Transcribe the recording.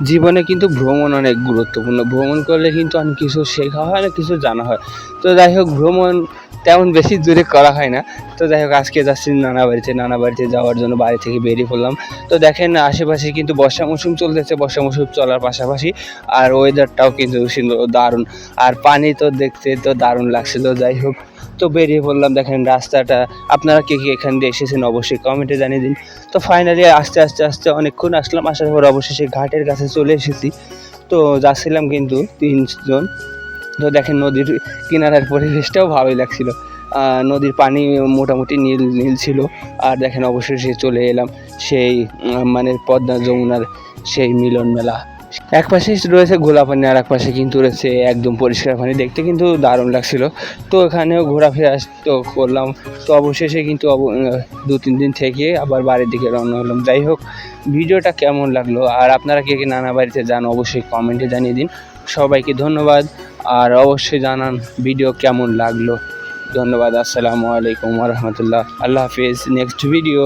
জীবনে কিন্তু ভ্রমণ অনেক গুরুত্বপূর্ণ। ভ্রমণ করলে কিন্তু অনেক কিছু শেখা হয়, অনেক কিছু জানা হয়। তো যাই হোক, ভ্রমণ তেমন বেশি দূরে করা হয় না। তো যাই হোক, আজকে যাচ্ছি নানা বাড়িতে যাওয়ার জন্য বাড়ি থেকে বেরিয়ে পড়লাম। তো দেখেন আশেপাশে কিন্তু বর্ষা মৌসুম চলতেছে, বর্ষা মৌসুম চলার পাশাপাশি আর ওয়েদারটাও কিন্তু সুন্দর, দারুণ। আর পানি তো দেখতে তো দারুণ লাগছে। তো যাই হোক, তো বেরিয়ে পড়লাম। দেখেন রাস্তাটা, আপনারা কে কে এখান দিয়ে এসেছেন অবশ্যই কমেন্টে জানিয়ে দিন। তো ফাইনালি আস্তে অনেকক্ষণ আসলাম, আসার পর অবশেষে ঘাটের কাছে চলে এসেছি। তো যাচ্ছিলাম কিন্তু 3 জন। তো দেখেন নদীর কিনারার পরিবেশটাও ভালোই লাগছিল। নদীর পানি মোটামুটি নীল ছিল। আর দেখেন অবশেষে চলে এলাম সেই মানে পদ্মা যমুনার সেই মিলন মেলা। এক পাশে রয়েছে ঘোলা পানি, আর এক পাশে কিন্তু রয়েছে একদম পরিষ্কার পানি, দেখতে কিন্তু দারুণ লাগছিল। তো এখানেও ঘোরাফেরা তো করলাম। তো অবশেষে কিন্তু 2-3 দিন থেকে আবার বাড়ির দিকে রওনা হলাম। যাই হোক, ভিডিওটা কেমন লাগলো আর আপনারা কে কে নানা বাড়িতে যান অবশ্যই কমেন্টে জানিয়ে দিন। সবাইকে ধন্যবাদ, আর অবশ্যই জানান ভিডিও কেমন লাগলো। ধন্যবাদ। আসসালামু আলাইকুম ওয়া রাহমাতুল্লাহ। আল্লাহ হাফেজ। Next video.